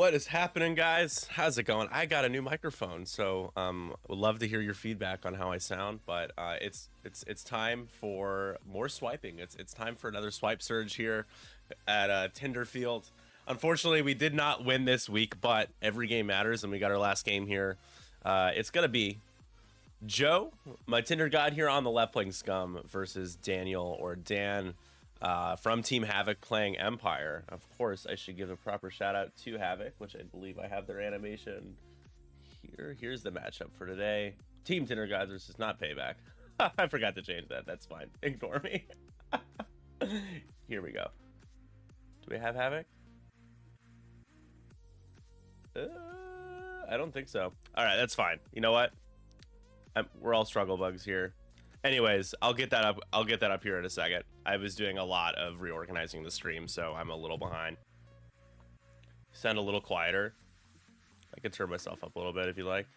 What is happening, guys? How's it going? I got a new microphone, so would love to hear your feedback on how I sound. But it's time for more swiping. It's time for another swipe surge here at Tinder Field. Unfortunately, we did not win this week, but every game matters, and we got our last game here. It's gonna be Joe, my Tinder god here on the left, playing Scum, versus Daniel or Dan from Team Havoc playing Empire. Of course, I should give a proper shout out to Havoc, which I believe I have their animation here. Here's the matchup for today. Team Tinder gods versus not Payback. I forgot to change that. That's fine. Ignore me. Here we go. Do we have Havoc? I don't think so. All right, that's fine. You know what? We're all struggle bugs here. Anyways, I'll get that up. I'll get that up here in a second. I was doing a lot of reorganizing the stream, so I'm a little behind. Sound a little quieter. I could turn myself up a little bit if you like.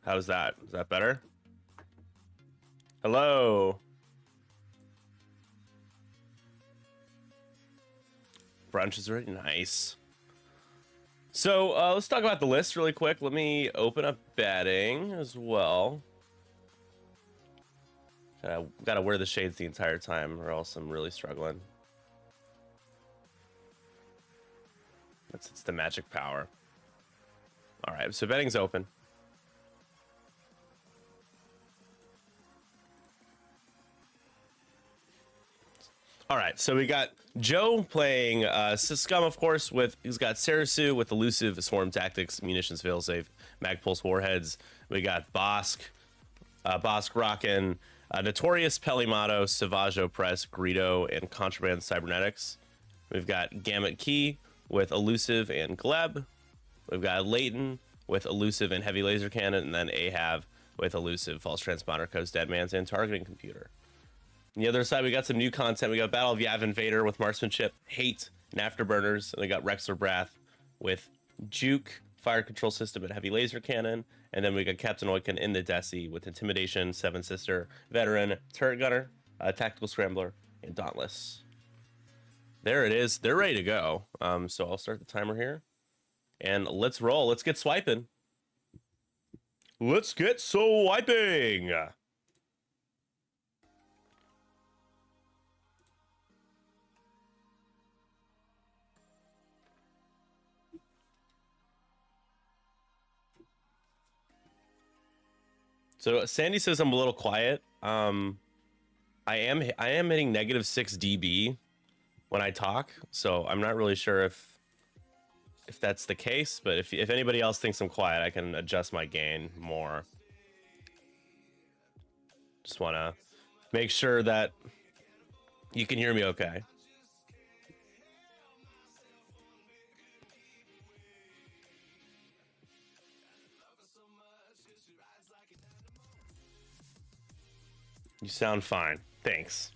How's that? Is that better? Hello. Brunch is really nice. So let's talk about the list really quick. Let me open up batting as well. Gotta wear the shades the entire time, or else I'm really struggling. It's the magic power. All right, so betting's open. All right, so we got Joe playing Scum, of course, he's got Sarasu with Elusive, Swarm Tactics, Munitions, Failsafe, Mag Pulse Warheads. We got Bosk rockin' Notorious, Pelimato, Savaggio Press, Greedo, and Contraband Cybernetics. We've got Gamut Key with Elusive and Gleb. We've got Leighton with Elusive and Heavy Laser Cannon, and then Ahab with Elusive, False Transponder Codes, Deadmans, and Targeting Computer. On the other side, we got some new content. We got Battle of Yavin Vader with Marksmanship, Hate, and Afterburners. And we got Rexler Brath with Juke, Fire Control System, and Heavy Laser Cannon. And then we got Captain Oiken in the Desi with Intimidation, Seven Sister, Veteran, Turret Gunner, Tactical Scrambler, and Dauntless. There it is. They're ready to go. So I'll start the timer here. And let's roll. Let's get swiping. Let's get swiping. So Sandy says I'm a little quiet. I am hitting -6 dB when I talk, so I'm not really sure if that's the case. But if anybody else thinks I'm quiet, I can adjust my gain more. Just want to make sure that you can hear me okay. You sound fine. Thanks.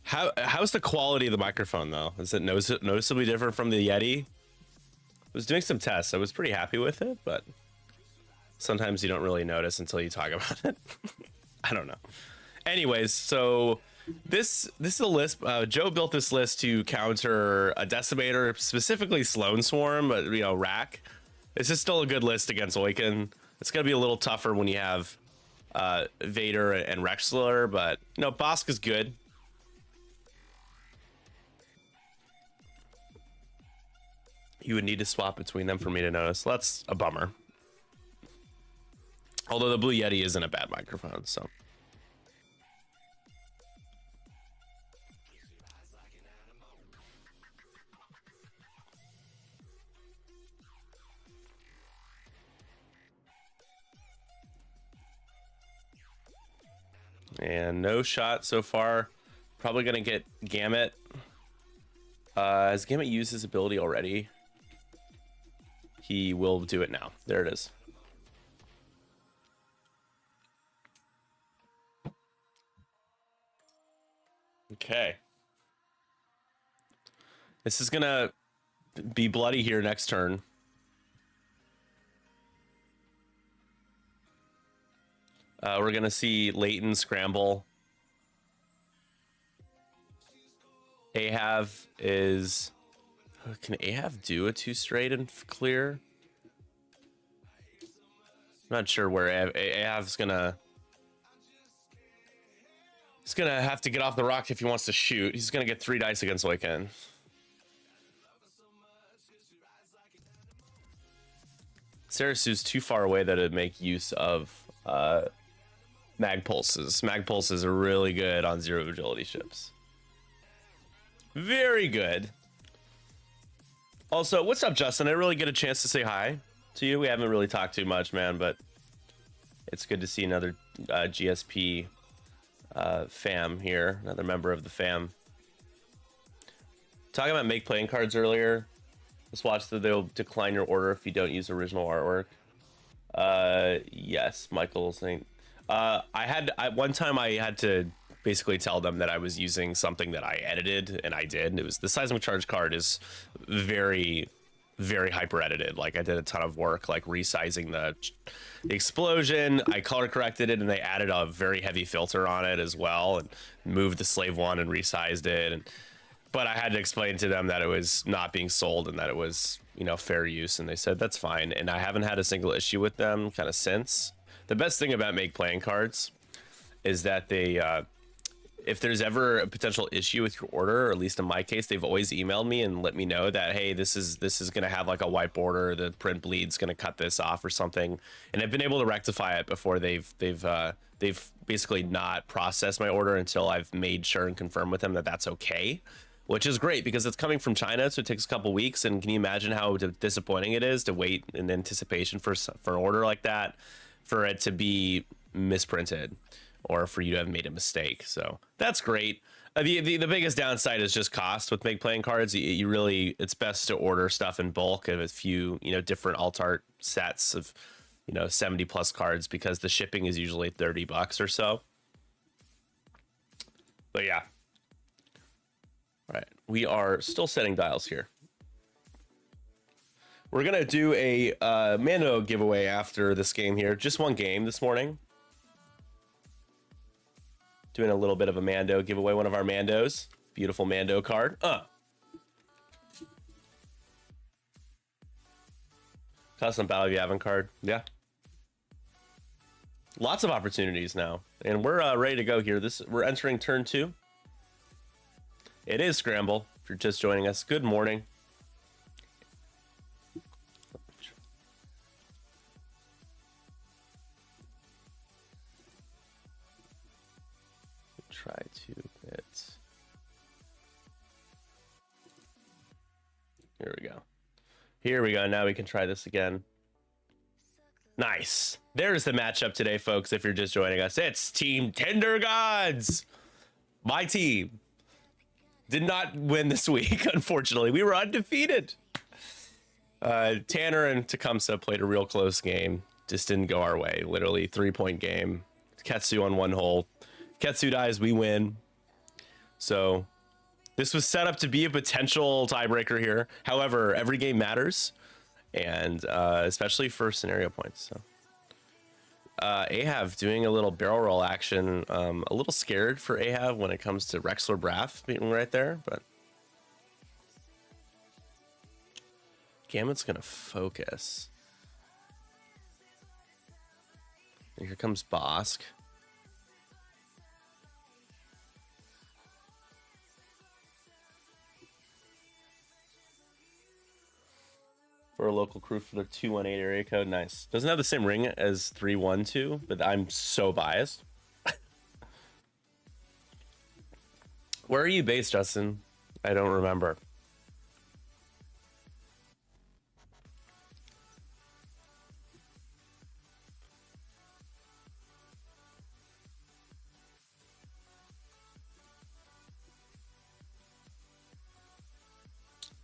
How's the quality of the microphone, though? Is it noticeably different from the Yeti? I was doing some tests. I was pretty happy with it, but sometimes you don't really notice until you talk about it. I don't know. Anyways, so this is a list. Joe built this list to counter a Decimator, specifically Sloan Swarm, but Rack. This is still a good list against Oiken. It's gonna be a little tougher when you have Vader and Rexler, but Bosk is good. You would need to swap between them for me to notice. That's a bummer. Although the Blue Yeti isn't a bad microphone, so. And no shot so far. Probably gonna get Gamut. Has Gamut used his ability already? He will do it now. There it is. Okay. This is gonna be bloody here next turn. We're gonna see Leighton scramble. Ahav is... Can Ahav do a 2 straight and clear? I'm not sure where Ahav's gonna... He's gonna have to get off the rock if he wants to shoot. He's gonna get 3 dice against Oiken. Sarasu's too far away that it'd make use of mag pulses. Mag pulses are really good on 0 agility ships. Very good. Also, what's up, Justin? I didn't really get a chance to say hi to you. We haven't really talked too much, man, but it's good to see another GSP fam here, another member of the fam. Talking about make playing cards earlier. Let's watch they'll decline your order if you don't use original artwork. Yes, Michael saying. One time I had to basically tell them that I was using something that I edited, and I did. It was the seismic charge card is very, very hyper edited. Like I did a ton of work, like resizing the explosion. I color corrected it, and they added a very heavy filter on it as well, and moved the slave one and resized it. But I had to explain to them that it was not being sold and that it was, you know, fair use, and they said that's fine. And I haven't had a single issue with them kind of since. The best thing about make playing cards is that they if there's ever a potential issue with your order, or at least in my case, they've always emailed me and let me know that, hey, this is going to have like a white border, the print bleed's going to cut this off or something, and I've been able to rectify it before they've basically not processed my order until I've made sure and confirmed with them that that's okay, which is great because it's coming from China, so it takes a couple weeks. And can you imagine how disappointing it is to wait in anticipation for an order like that, for it to be misprinted, or for you to have made a mistake? So that's great. The biggest downside is just cost with make playing cards. You really, it's best to order stuff in bulk of a few, you know, different alt art sets of, you know, 70 plus cards, because the shipping is usually $30 or so. But yeah. All right, we are still setting dials here. We're gonna do a Mando giveaway after this game here. Just one game this morning. Doing a little bit of a Mando giveaway, one of our Mandos. Beautiful Mando card. Custom Battle of Yavin card. Yeah. Lots of opportunities now. And we're ready to go here. We're entering turn 2. It is Scramble, if you're just joining us. Good morning. Try to hit. Here we go. Here we go. Now we can try this again. Nice. There's the matchup today, folks. If you're just joining us, it's Team Tinder Gods. My team did not win this week, unfortunately. We were undefeated. Tanner and Tecumseh played a real close game. Just didn't go our way. Literally 3-point game. Ketsu on 1 hole. Ketsu dies, we win. So this was set up to be a potential tiebreaker here. However, every game matters, and especially for scenario points. So Ahav doing a little barrel roll action. A little scared for Ahav when it comes to Rexler Brath being right there, but Gamut's gonna focus. And here comes Bosk. For a local crew for their 218 area code. Nice. Doesn't have the same ring as 312, but I'm so biased. Where are you based, Justin? I don't remember.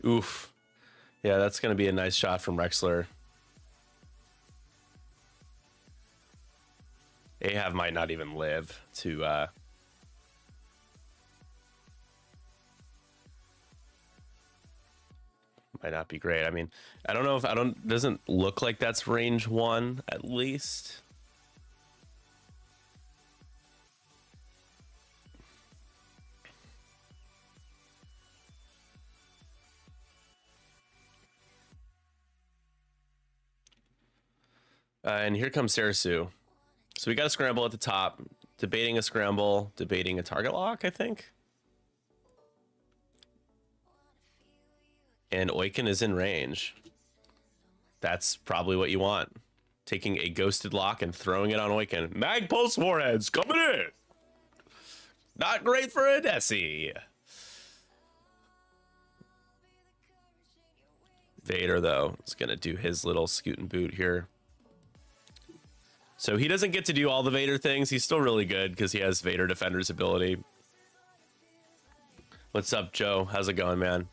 Oof. Yeah, that's going to be a nice shot from Rexler. Ahav might not even live to might not be great. I mean, I don't know if doesn't look like that's range 1 at least. And here comes Sarasu. So we got a scramble at the top. Debating a scramble. Debating a target lock, I think. And Oiken is in range. That's probably what you want. Taking a ghosted lock and throwing it on Oiken. Mag Pulse Warheads coming in. Not great for a Desi. Vader, though, is going to do his little scoot and boot here. So he doesn't get to do all the Vader things. He's still really good because he has Vader Defender's ability. What's up, Joe? How's it going, man?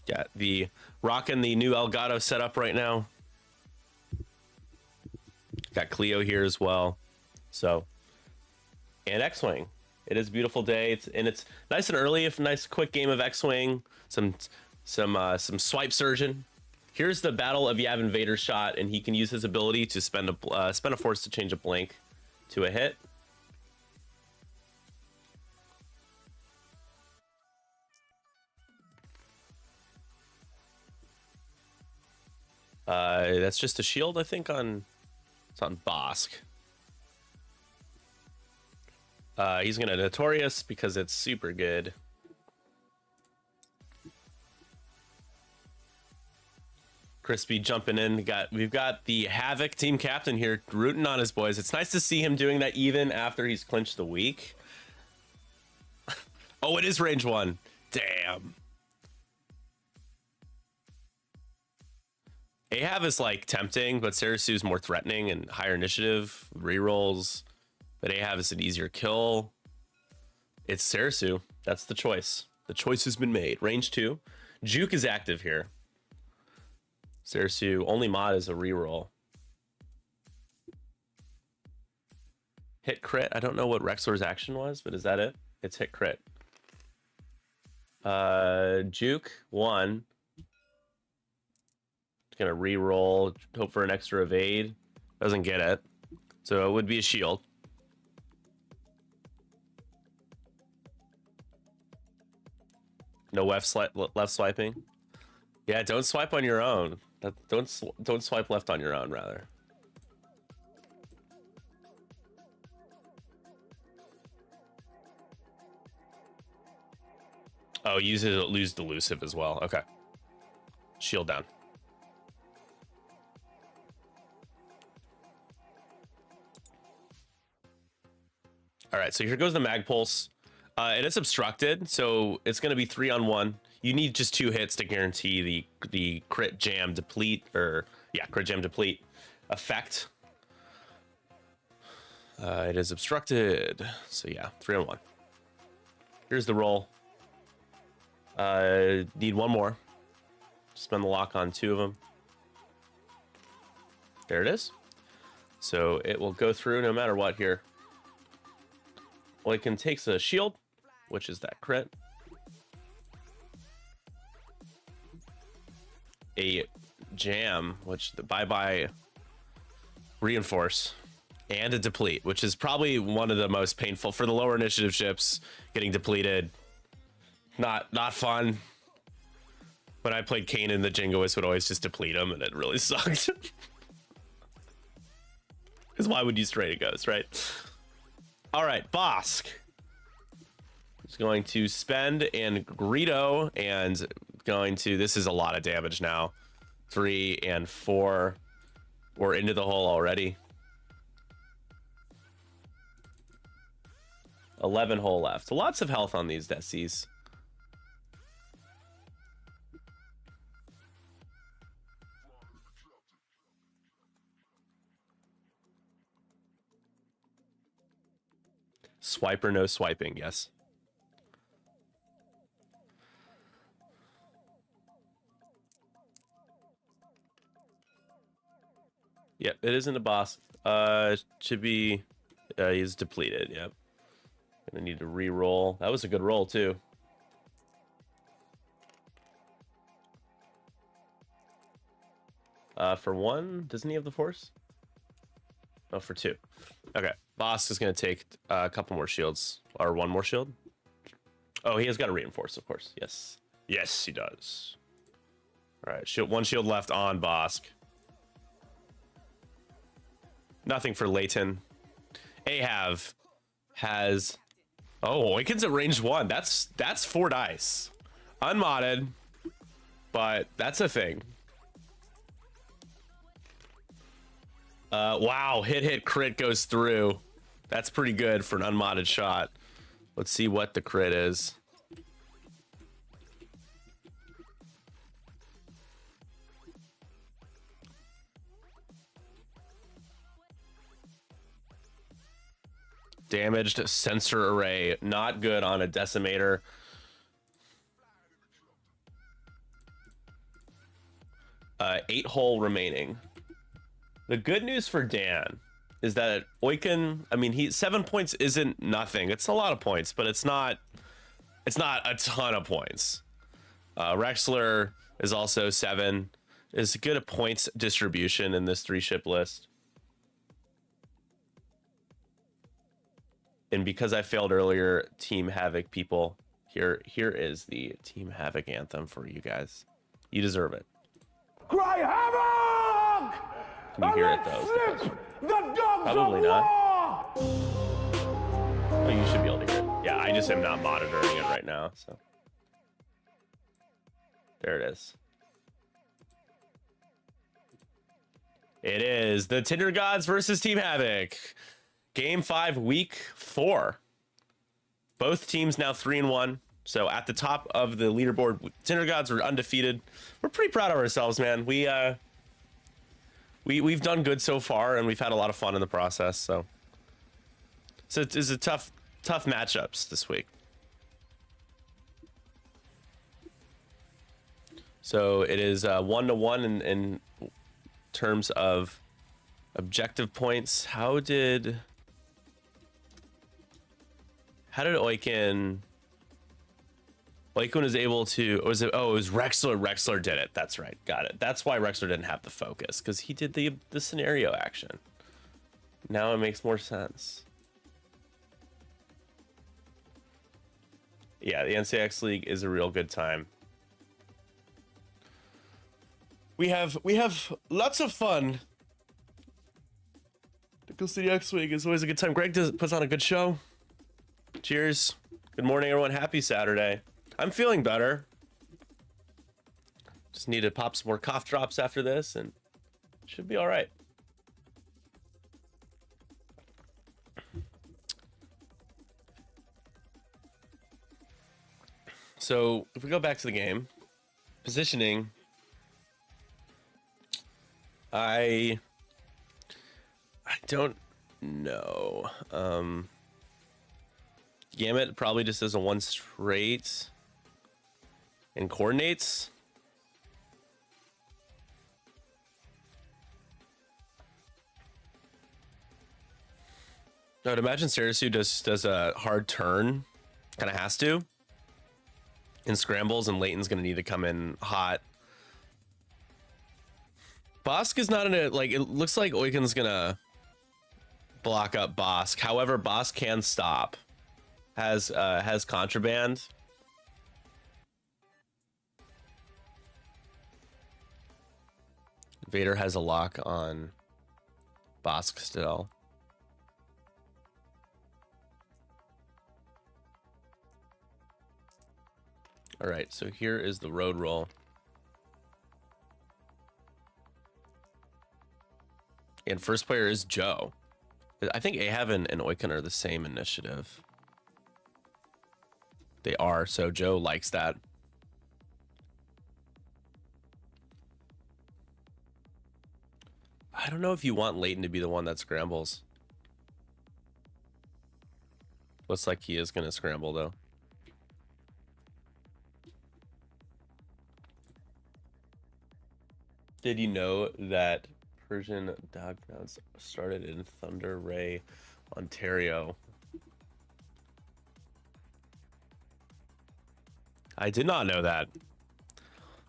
Got the rocking the new Elgato setup right now. Got Cleo here as well. So, and X-Wing. It is a beautiful day. It's nice and early. If nice quick game of X-Wing. Some swipe surgeon. Here's the Battle of Yavin Vader shot, and he can use his ability to spend a force to change a blink to a hit. That's just a shield, I think, it's on Bosk. He's gonna Notorious because it's super good. Crispy jumping in. We've got the Havoc team captain here rooting on his boys. It's nice to see him doing that even after he's clinched the week. Oh, it is range 1. Damn. Ahab is like tempting, but Sarasu's more threatening and higher initiative, rerolls. But Ahab is an easier kill. It's Sarasu. That's the choice. The choice has been made. Range 2. Juke is active here. Sarasu, only mod is a reroll. Hit crit. I don't know what Rexor's action was, but is that it? It's hit crit. Juke, 1. Gonna re-roll, hope for an extra evade. Doesn't get it. So it would be a shield. No left swiping. Yeah, don't swipe on your own. Don't swipe left on your own, rather. Oh, lose delusive as well. Okay. Shield down. All right, so here goes the Mag Pulse. And it's obstructed, so it's going to be 3-on-1. You need just 2 hits to guarantee the crit jam deplete, crit jam deplete effect. It is obstructed, so yeah, 3-on-1. Here's the roll. Need 1 more. Spend the lock on 2 of them. There it is. So it will go through no matter what here. Oiken takes a shield, which is that crit. A jam, which the bye-bye reinforce, and a deplete, which is probably one of the most painful for the lower initiative ships. Getting depleted, not fun. When I played Kanan, the Jingoist would always just deplete him, and it really sucked. Because why would you straight a ghost, right? All right, Bosk is going to spend and Greedo and going to, this is a lot of damage now. 3 and 4. We're into the hole already. 11 hole left. Lots of health on these Desis. Swipe or no swiping, yes. Yep, it isn't a boss. Should be, he's depleted, yep. Gonna need to re-roll. That was a good roll, too. for 1. Doesn't he have the force? Oh, for 2. Okay. Boss is going to take a couple more shields. Or 1 more shield. Oh, he has got to reinforce, of course. Yes. Yes, he does. All right. 1 shield left on Bosk. Nothing for Leighton. Ahav has... Oh, Oiken's at range 1. That's 4 dice. Unmodded. But that's a thing. Wow, hit crit goes through. That's pretty good for an unmodded shot. Let's see what the crit is. Damaged sensor array. Not good on a decimator. Eight hole remaining. The good news for Dan is that Oiken, I mean, 7 points isn't nothing. It's a lot of points, but it's not a ton of points. Rexler is also 7. Is good at points distribution in this 3-ship list. And because I failed earlier, Team Havoc people, here is the Team Havoc anthem for you guys. You deserve it. Cry havoc! Can you hear it though? Probably not. Oh, you should be able to hear it. Yeah, I just am not monitoring it right now, so. There it is. It is the Tinder Gods versus Team Havoc. Game 5, week 4. Both teams now 3-1. So at the top of the leaderboard, Tinder Gods are undefeated. We're pretty proud of ourselves, man. We've done good so far, and we've had a lot of fun in the process. So it's a tough matchups this week. So it is 1-1 in terms of objective points. How did Oiken was able to, it was Rexler. Rexler did it. That's right. Got it. That's why Rexler didn't have the focus, because he did the scenario action. Now it makes more sense. Yeah, the NCX League is a real good time. We have lots of fun. Nickel City X League is always a good time. Greg puts on a good show. Cheers. Good morning, everyone. Happy Saturday. I'm feeling better. Just need to pop some more cough drops after this, and should be all right. So if we go back to the game, positioning, I don't know. Gamut probably just does a 1 straight and coordinates. I would imagine Sarasu does a hard turn, kind of has to, in scrambles, and Leighton's going to need to come in hot. Bosk is not in a, like, it looks like Oiken's going to block up Bosk. However, Bosk can stop. Has contraband. Vader has a lock on Bosk still. All right, so here is the road roll. And first player is Joe. I think Ahav and Oiken are the same initiative. They are, so Joe likes that. I don't know if you want Leighton to be the one that scrambles. Looks like he is going to scramble, though. Did you know that Persian Doghounds started in Thunder Ray, Ontario? I did not know that.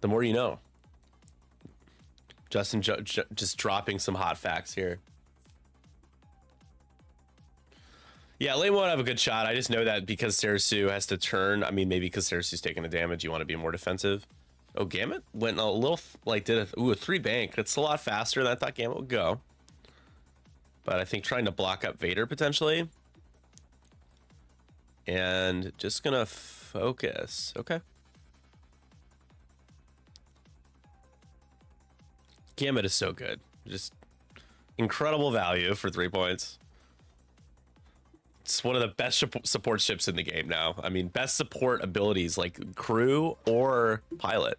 The more you know. Justin just dropping some hot facts here. Yeah, lane won't have a good shot. I just know that because Sarasu has to turn. I mean, maybe because Sarasu's taking the damage, you want to be more defensive. Oh, Gamut went a little, like, did a 3 bank. That's a lot faster than I thought Gamut would go. But I think trying to block up Vader potentially. And just gonna focus. Okay. Gamut is so good. Just incredible value for 3 points. It's one of the best support ships in the game now. I mean, best support abilities like crew or pilot.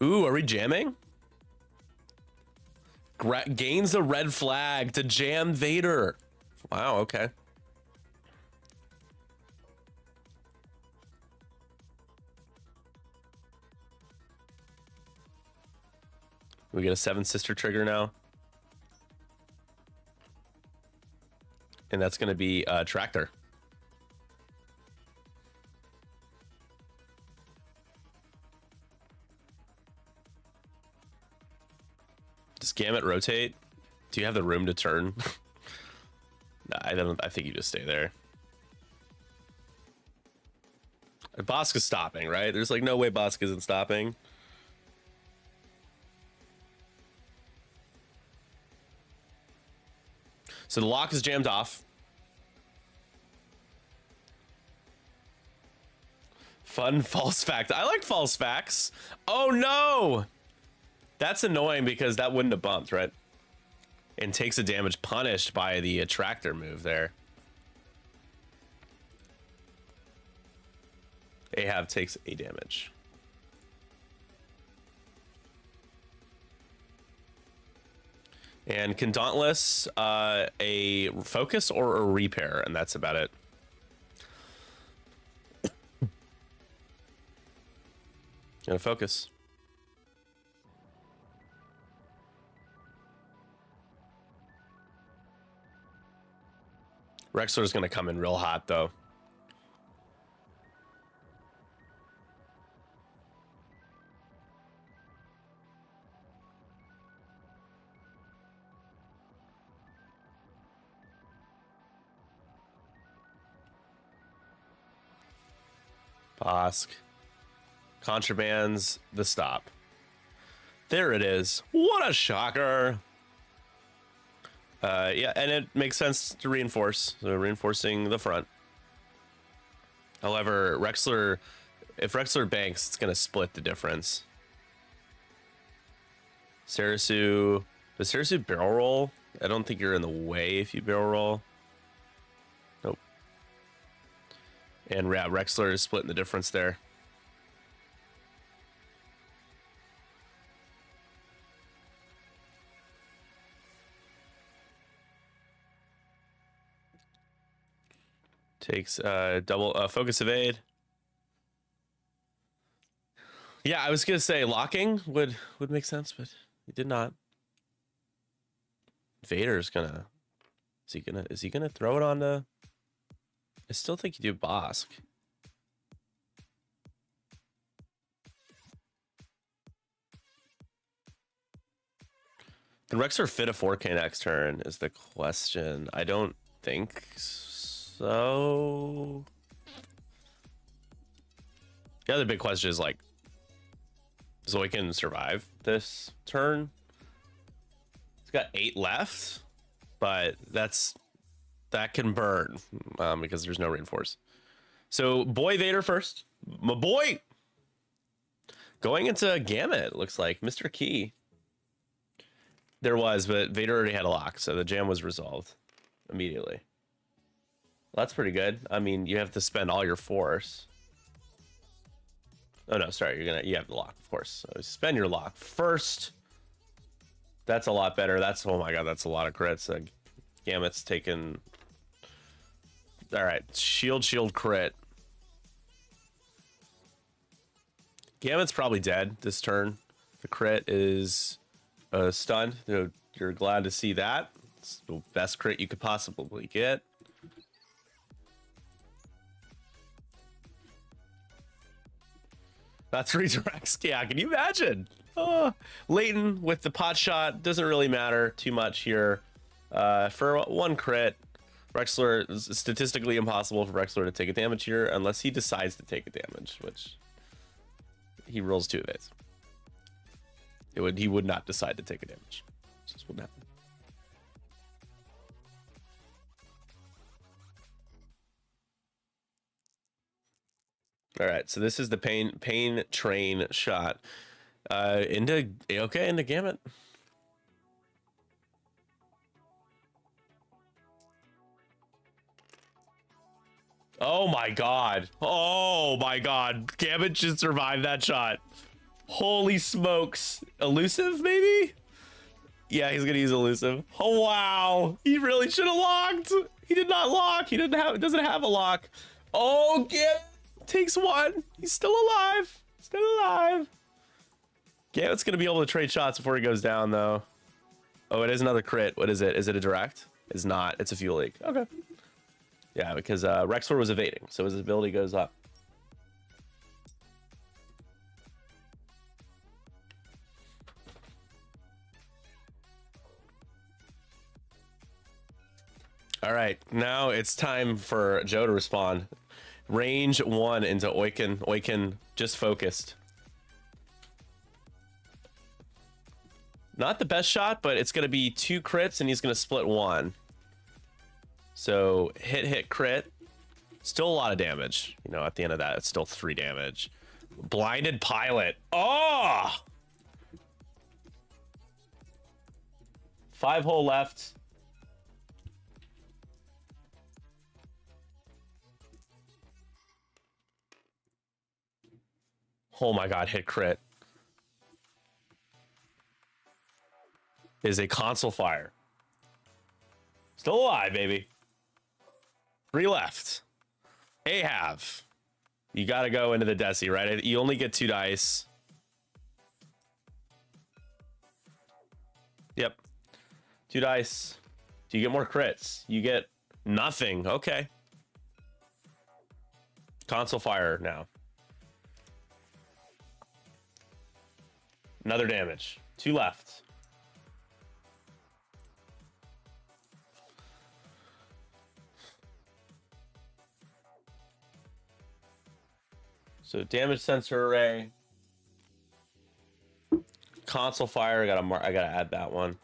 Ooh, are we jamming? Gains a red flag to jam Vader. Wow, okay. We get a 7 sister trigger now. And that's going to be Tractor. Does Gamut rotate? Do you have the room to turn? Nah, I don't. I think you just stay there. Bosk is stopping, right? There's like no way Bosk isn't stopping. So the lock is jammed off. Fun false fact. I like false facts. Oh no! That's annoying because that wouldn't have bumped, right? And takes a damage punished by the attractor move there. Ahab takes a damage. And can Dauntless a focus or a repair, and that's about it. Gonna focus. Rexler's gonna come in real hot though. Bosk. Contrabands the stop. There it is. What a shocker. Yeah, and it makes sense to reinforce. So reinforcing the front. However, Rexler, if Rexler banks, it's going to split the difference. Sarasu, does Sarasu barrel roll? I don't think you're in the way if you barrel roll. Nope. And yeah, Rexler is splitting the difference there. Takes double focus evade. Yeah, I was gonna say locking would make sense, but it did not. Vader's gonna is he gonna throw it onto? I still think you do Bosk. Can Rexler fit a 4K next turn is the question. I don't think so. The other big question is like, Zoe can survive this turn. It's got 8 left, but that can burn because there's no reinforce. So boy Vader first, my boy. Going into Gamut, looks like Mr. Key. There was, but Vader already had a lock, so the jam was resolved immediately. Well, that's pretty good. I mean, you have to spend all your force. Oh no, sorry, you have the lock, of course. So spend your lock first. That's a lot better. That's, oh my god, that's a lot of crits. Gamut's taken. All right, shield crit. Gamut's probably dead this turn. The crit is stunned. You're glad to see that. It's the best crit you could possibly get. That's redirects. Yeah, can you imagine? Leighton with the pot shot doesn't really matter too much here. For one crit, Rexler is statistically impossible for Rexler to take a damage here unless he decides to take a damage, which he rolls 2 of it. He would not decide to take a damage. It just wouldn't happen. All right, so this is the pain train shot. Into Gamut. Oh my god. Oh my god. Gamut should survive that shot. Holy smokes. Elusive, maybe? Yeah, he's gonna use elusive. Oh wow. He really should have locked. He did not lock. He doesn't have a lock. Oh, Gamut takes 1. He's still alive. Still alive. Gamut's gonna be able to trade shots before he goes down, though. Oh, it is another crit. What is it? Is it a direct? It's not. It's a fuel leak. Okay. Yeah, because Rexler was evading, so his ability goes up. All right, now it's time for Joe to respond. Range 1 into Oiken. Oiken just focused. Not the best shot, but it's going to be 2 crits, and he's going to split 1. So hit, crit. Still a lot of damage. You know, at the end of that, it's still 3 damage. Blinded pilot. Oh! 5 hole left. Oh my god, hit crit. Is a console fire. Still alive, baby. 3 left. Ahav. You gotta go into the Desi, right? You only get 2 dice. Yep. 2 dice. Do you get more crits? You get nothing. Okay. Console fire now. Another damage. 2 left. So damage sensor array. Console fire. I gotta add that one.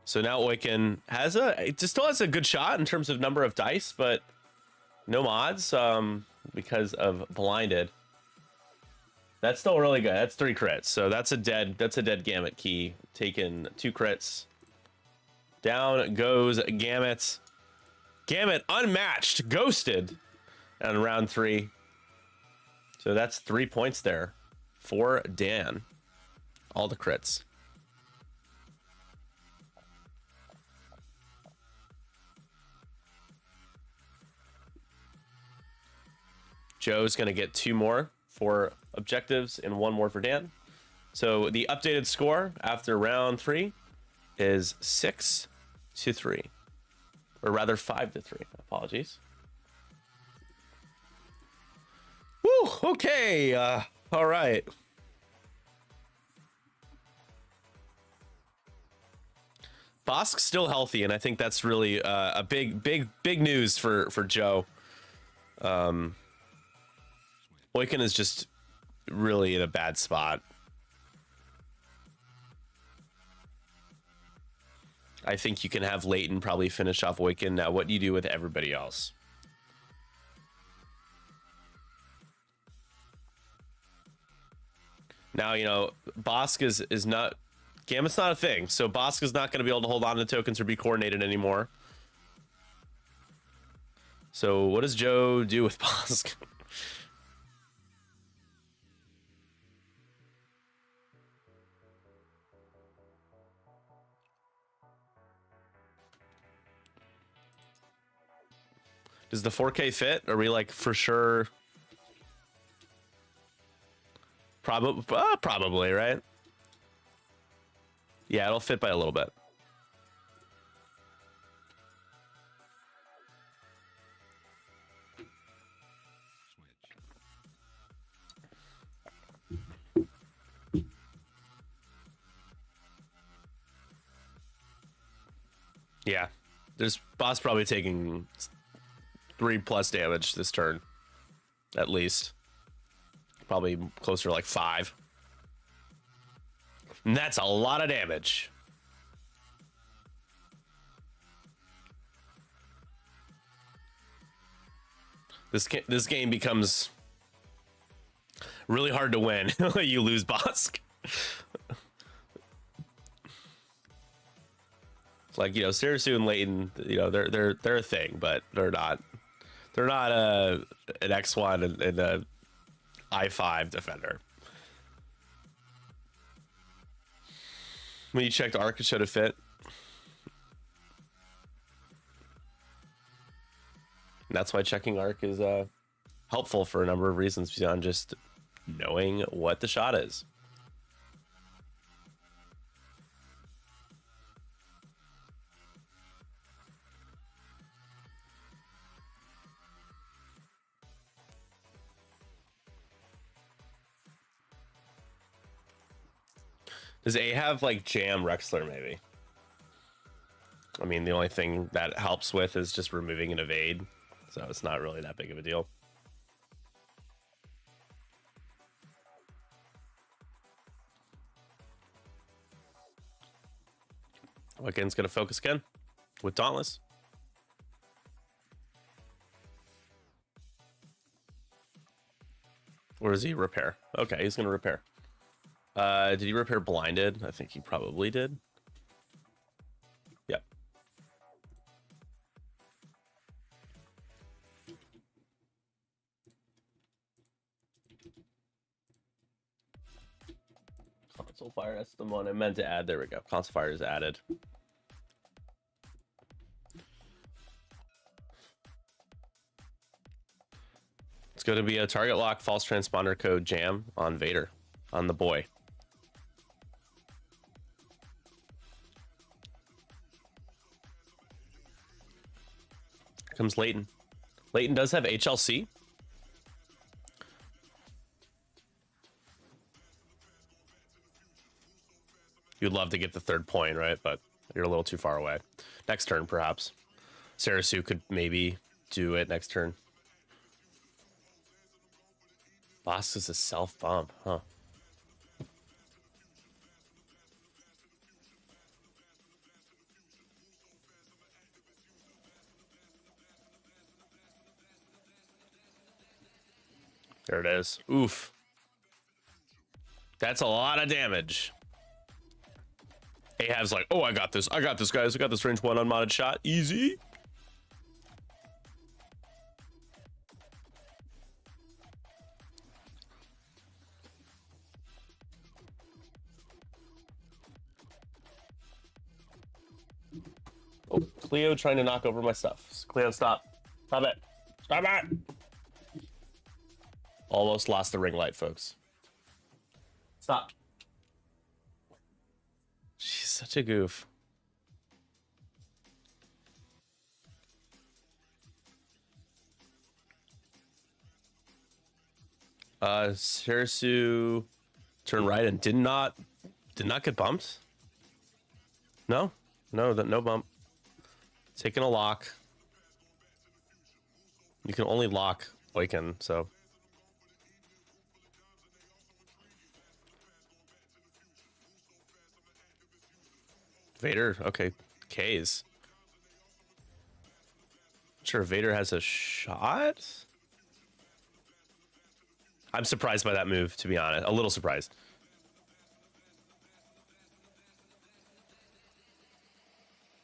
So now Oiken has still has a good shot in terms of number of dice, but no mods because of blinded. That's still really good. That's 3 crits. So that's a dead Gamut key. Taking 2 crits. Down goes Gamut. Gamut unmatched, ghosted on round 3. So that's 3 points there for Dan. All the crits. Joe's gonna get 2 more for objectives and 1 more for Dan. So the updated score after round 3 is 6-3, or rather 5-3. Apologies. Woo, okay. All right. Bosk's still healthy, and I think that's really a big news for Joe. Oiken is just really in a bad spot. I think you can have Leighton probably finish off Oiken. Now, what do you do with everybody else? Now, you know, Bosk is not... Gamut's not a thing, so Bosk is not going to be able to hold on to tokens or be coordinated anymore. So what does Joe do with Bosk? Does the 4K fit? Are we like for sure? Probably, right? Yeah, it'll fit by a little bit. Yeah. There's boss probably taking 3+ damage this turn. At least. Probably closer to like 5. And that's a lot of damage. This game becomes really hard to win. You lose Bosk. It's like, you know, Sarasu and Leighton, you know, they're a thing, but they're not an X1 and a I5 defender. When you checked Arc, it showed a fit. And that's why checking Arc is helpful for a number of reasons beyond just knowing what the shot is. Does A have like jam Rexler maybe? I mean, the only thing that helps with is just removing an evade, so it's not really that big of a deal. Wiccan's gonna focus again with Dauntless. Or does he repair? Okay, he's gonna repair. Did he repair blinded? I think he probably did. Yep. Console fire, that's the one I meant to add. There we go. Console fire is added. It's going to be a target lock, false transponder code jam on Vader, on the boy. Here comes Leighton. Leighton does have HLC. You'd love to get the 3rd point, right? But you're a little too far away. Next turn, perhaps. Sarasu could maybe do it next turn. Boss is a self bump, huh? There it is. Oof. That's a lot of damage. Ahab's like, oh, I got this. I got this, guys. I got this range 1 unmodded shot. Easy. Oh, Cleo trying to knock over my stuff. Cleo, stop. Stop it. Stop it. Almost lost the ring light, folks. Stop. She's such a goof. Sarasu turned right and did not get bumped. No bump. Taking a lock. You can only lock Awaken, so. Vader, okay, K's. Sure, Vader has a shot. I'm surprised by that move, to be honest. A little surprised.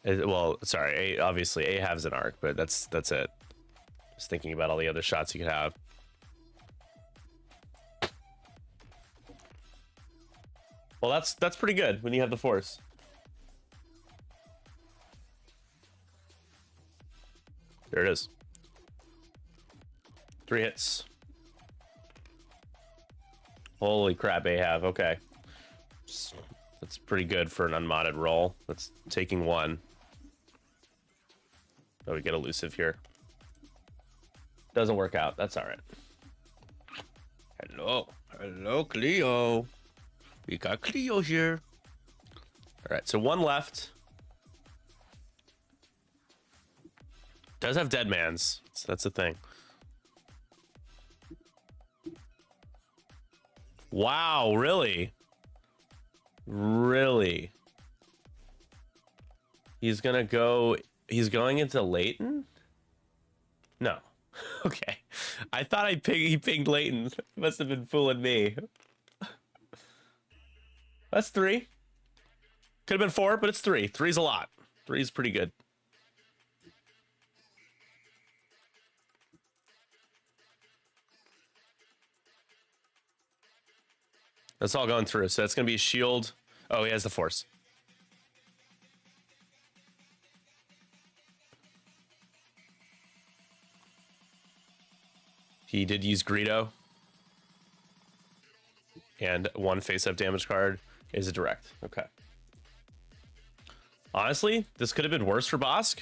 Well, sorry, obviously Ahab's an arc, but that's it. Just thinking about all the other shots you could have. Well, that's pretty good when you have the Force. There it is. 3 hits. Holy crap, Ahab. Okay. That's pretty good for an unmodded roll. That's taking 1. Oh, we get elusive here. Doesn't work out. That's all right. Hello, Cleo. We got Cleo here. All right, so 1 left. Does have dead mans. So that's the thing. Wow, really? Really? He's gonna go. He's going into Leighton? No. Okay. I thought he pinged Leighton. Must have been fooling me. That's 3. Could have been 4, but it's 3. 3's a lot. 3's pretty good. That's all going through. So that's going to be a shield. Oh, he has the force. He did use Greedo. And 1 face-up damage card is a direct. Okay. Honestly, this could have been worse for Bosk.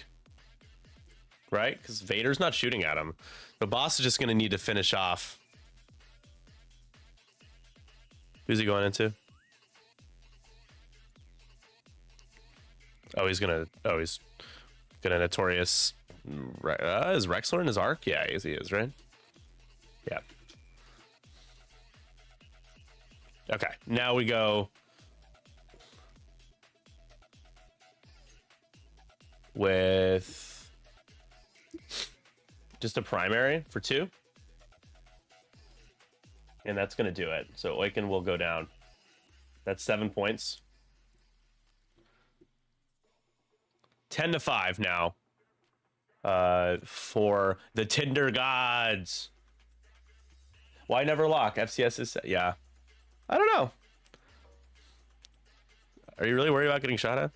Right? Because Vader's not shooting at him. The boss is just going to need to finish off. Who's he going into? Oh, he's gonna Notorious. Is Rexler in his arc? Yeah, he is, right? Yeah. Okay, now we go with just a primary for 2. And that's going to do it. So Oiken will go down. That's 7 points. 10-5 now. For the Tinder gods. Why never lock? FCS is... Yeah. I don't know. Are you really worried about getting shot at?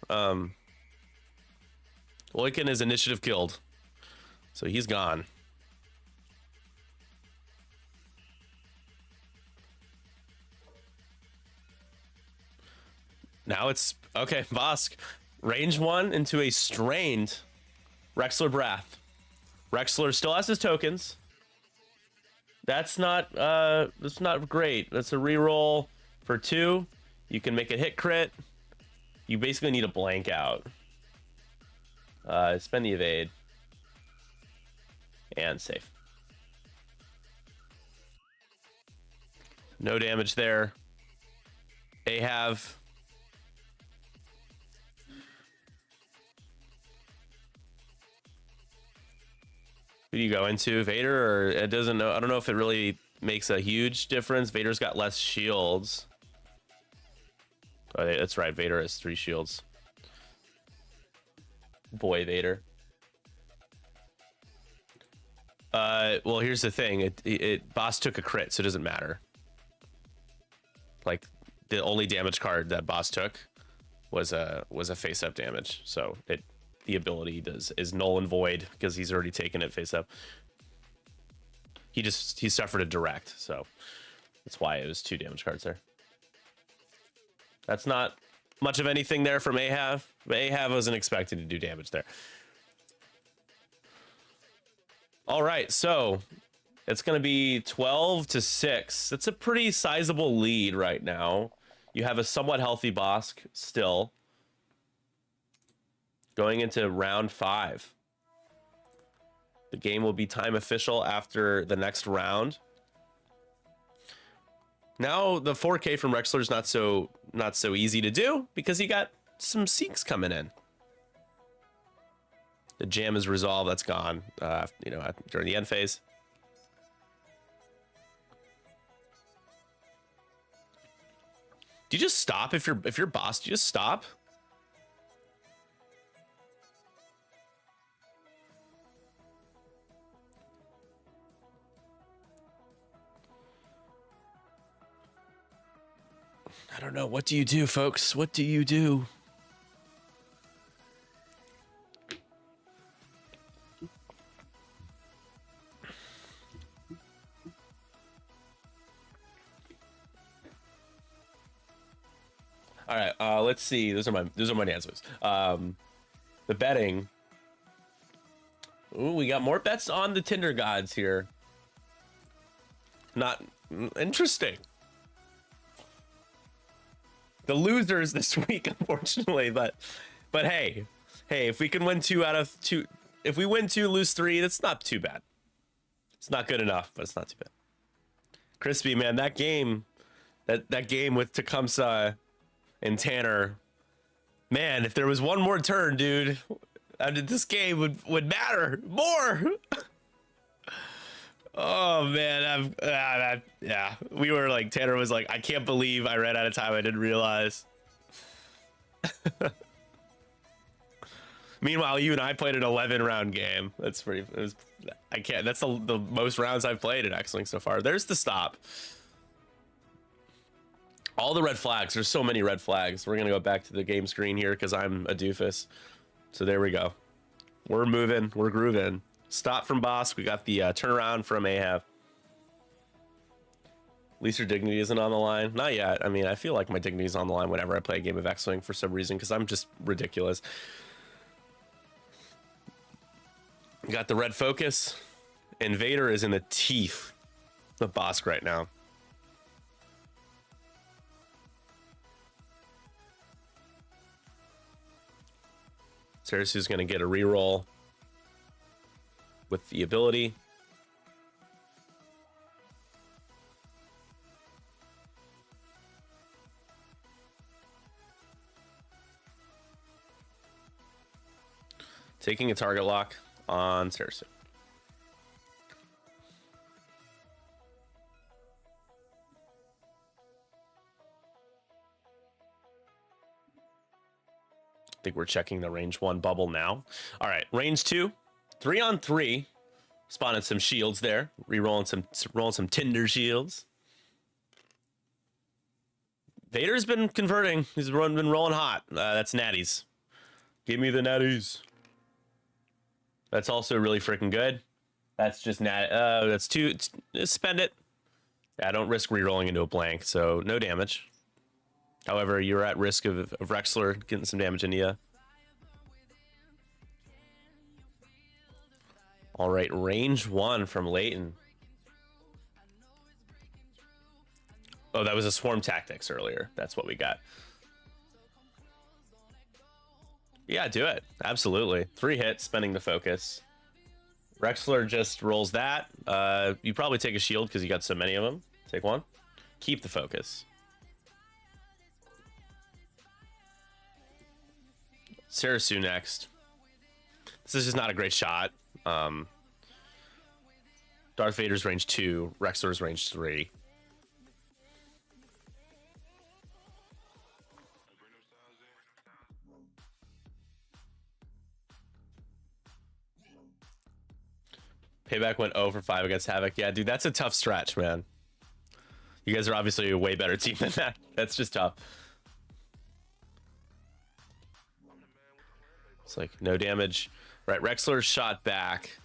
Oiken is initiative killed. So he's gone. Now it's okay. Vosk, range 1 into a strained Rexler Brath. Rexler still has his tokens. That's not great. That's a reroll for 2. You can make a hit crit. You basically need a blank out. Spend the evade and save. No damage there. Ahav. Who do you go into? Vader, or it doesn't know? I don't know if it really makes a huge difference. Vader's got less shields. Oh, that's right. Vader has 3 shields. Boy, Vader. Well, here's the thing. Boss took a crit, so it doesn't matter. Like, the only damage card that Boss took was a face-up damage. So the ability is null and void because he's already taken it face up. He suffered a direct, so that's why it was 2 damage cards there. That's not much of anything there from Ahav, but Ahav wasn't expected to do damage there. All right, so it's going to be 12-6. That's a pretty sizable lead right now. You have a somewhat healthy Bosk still. Going into round 5. The game will be time official after the next round. Now the 4K from Rexler is not so easy to do because you got some Seeks coming in. The jam is resolved. That's gone. During the end phase. Do you just stop if you're boss? Do you just stop? I don't know. What do you do, folks? What do you do? All right, let's see. Those are my answers. The betting. Ooh, we got more bets on the Tinder gods here. Not interesting. The losers this week, unfortunately, but hey, if we can win 2 out of 2, if we win 2, lose 3, that's not too bad. It's not good enough, but it's not too bad. Crispy, man, that game with Tecumseh and Tanner, man, if there was one more turn, dude, this game would matter more. Oh man, yeah, we were like, Tanner was like, I can't believe I ran out of time. I didn't realize. Meanwhile, you and I played an 11-round game. That's pretty. I can't. That's the most rounds I've played at X-Wing so far. There's the stop. All the red flags. There's so many red flags. We're gonna go back to the game screen here because I'm a doofus. So there we go. We're moving. We're grooving. Stop from Bosk. We got the turnaround from Ahab. At least your dignity isn't on the line. Not yet. I mean, I feel like my dignity is on the line whenever I play a game of X-Wing for some reason because I'm just ridiculous. Got the red focus. Invader is in the teeth of Bosk right now. Sarasu's going to get a reroll with the ability. Taking a target lock on Sarasu. I think we're checking the range 1 bubble now. All right, range 2, 3-on-3. Spawning some shields there. Rolling some Tinder shields. Vader's been converting. He's been rolling hot. That's natties. Give me the natties. That's also really freaking good. That's just that's 2. Spend it. Yeah, don't risk rerolling into a blank, so no damage. However, you're at risk of Rexler getting some damage into you. All right, range 1 from Leighton. Oh, that was a swarm tactics earlier. That's what we got. Yeah, do it. Absolutely. 3 hits, spending the focus. Rexler just rolls that. You probably take a shield because you got so many of them. Take 1. Keep the focus. Sarasu next. This is just not a great shot. Darth Vader's range 2, Rexler's range 3. Payback went 0 for 5 against Havoc. Yeah, dude, that's a tough stretch, man. You guys are obviously a way better team than that. That's just tough. It's like no damage. Right, Rexler's shot back.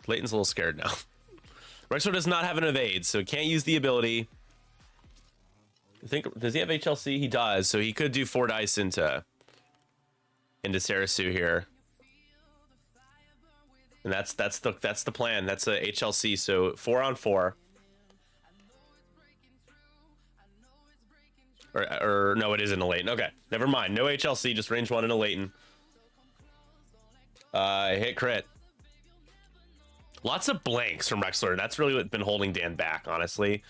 Leighton's a little scared now. Rexler does not have an evade, so can't use the ability. I think, does he have HLC? He does, so he could do 4 dice into Sarasu here. And that's the plan. That's a HLC, so 4-on-4. Or no, it isn't a Leighton. Okay, never mind. No HLC, just range 1 in a Leighton. Hit crit. Lots of blanks from Rexler. That's really what's been holding Dan back, honestly.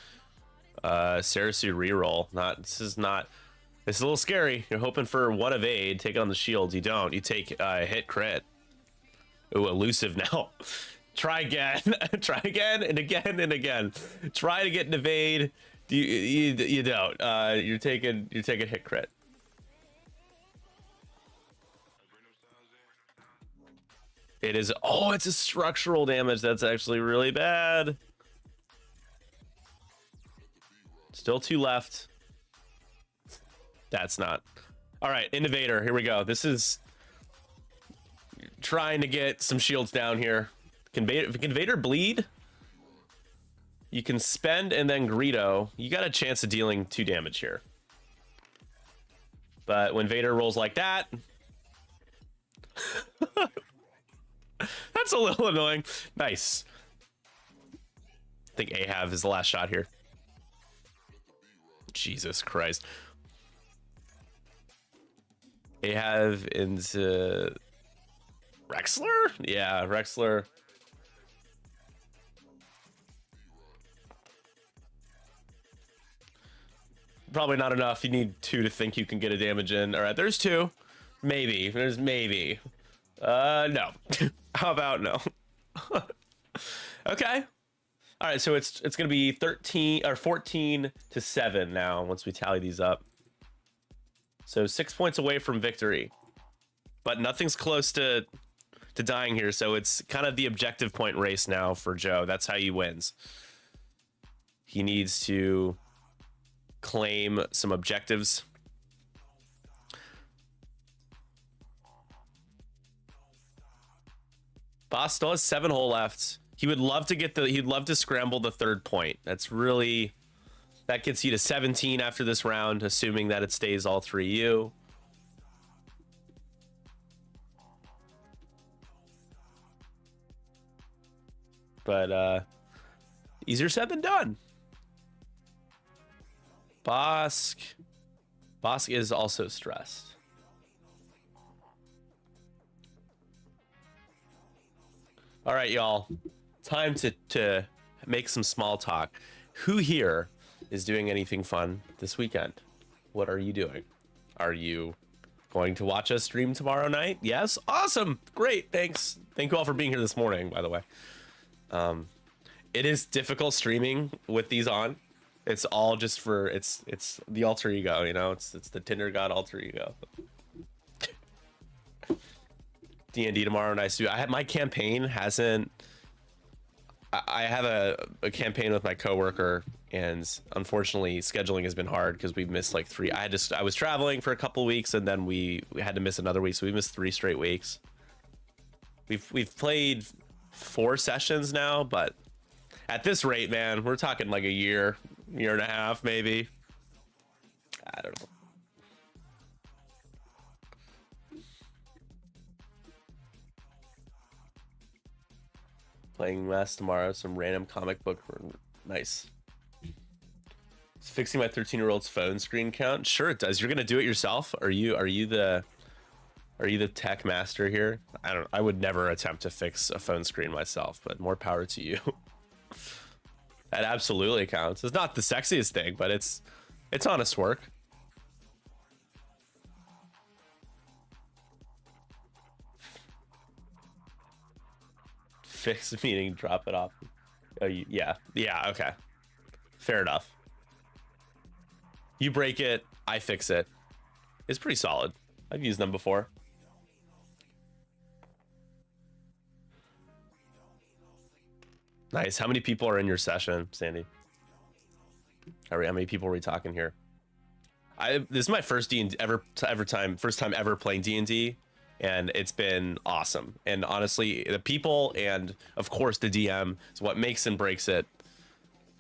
Sarasu reroll. This is a little scary. You're hoping for 1 evade. Take it on the shields. You don't. You take hit crit. Ooh, elusive now. Try again. Try again and again and again. Try to get an evade. You don't. You're taking hit crit. It is. Oh, it's a structural damage. That's actually really bad. Still 2 left. That's not. All right, Innovator. Here we go. This is trying to get some shields down here. Can Vader bleed? You can spend and then Greedo. You got a chance of dealing 2 damage here. But when Vader rolls like that, that's a little annoying. Nice. I think Ahab is the last shot here. Jesus Christ. They have into Rexler? Yeah, Rexler. Probably not enough. You need 2 to think you can get a damage in. All right, there's 2. Maybe. There's maybe. No. How about no? Okay. All right, so it's going to be 13 or 14 to 7 now once we tally these up. So 6 points away from victory. But nothing's close to dying here, so it's kind of the objective point race now for Joe. That's how he wins. He needs to claim some objectives. Boss still has 7 hole left. He would love to get he'd love to scramble the 3rd point. That gets you to 17 after this round, assuming that it stays all 3U. But easier said than done. Bosk is also stressed. All right, y'all. Time to make some small talk. Who here is doing anything fun this weekend? What are you doing? Are you going to watch us stream tomorrow night? Yes? Awesome. Great. Thanks. Thank you all for being here this morning, by the way. It is difficult streaming with these on. It's all just for it's the alter ego, you know. It's the Tinder god alter ego. D&D tomorrow, nice to. I had my campaign hasn't. I have a campaign with my coworker, and unfortunately, scheduling has been hard because we've missed like 3. I was traveling for a couple weeks, and then we had to miss another week, so we missed 3 straight weeks. We've played 4 sessions now, but at this rate, man, we're talking like a year and a half, maybe. I don't know. Playing less tomorrow, some random comic book. Nice. It's fixing my 13-year-old's phone screen count. Sure, it does. You're gonna do it yourself? Are you the tech master here? I would never attempt to fix a phone screen myself, but more power to you. That absolutely counts. It's not the sexiest thing, but it's honest work. Fix meaning drop it off. Oh, yeah, okay, fair enough. You break it, I fix it. It's pretty solid. I've used them before. Nice. How many people are in your session, Sandy? How many people are we talking here? This is my first first time ever playing D&D, and it's been awesome. And honestly, the people and of course the DM is what makes and breaks it.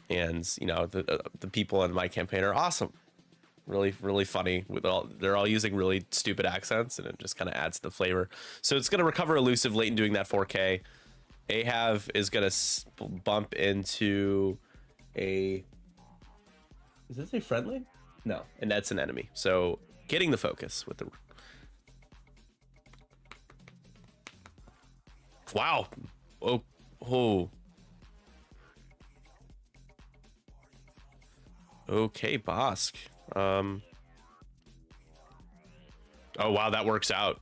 And you know, the people in my campaign are awesome. Really, really funny. They're all using really stupid accents, and it just kind of adds the flavor. So it's going to recover elusive late in doing that 4K. Ahav is going to bump into a... Is this a friendly? No, and that's an enemy. So getting the focus with the... Wow. Oh. Okay, Bosk. Oh, wow, that works out.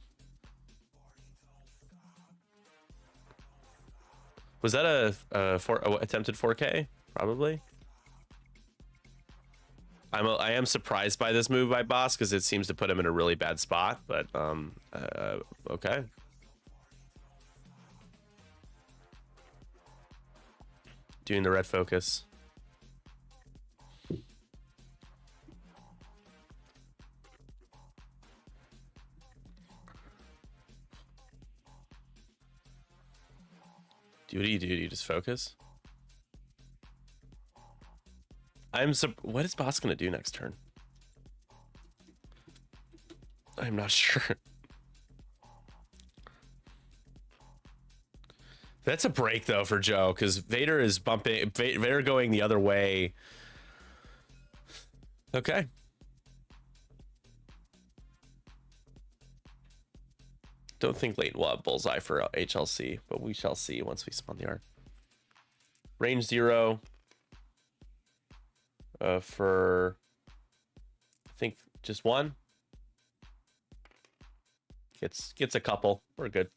Was that a attempted 4K? Probably. I am surprised by this move by Boss because it seems to put him in a really bad spot, but okay. Doing the red focus. What do you do? Do you just focus? What is Boss gonna do next turn? I'm not sure. That's a break though for Joe, because Vader is bumping. Vader going the other way. Okay. Don't think Leighton will have bullseye for HLC, but we shall see once we spawn the art. Range 0 for, I think, just one. Gets a couple. We're good.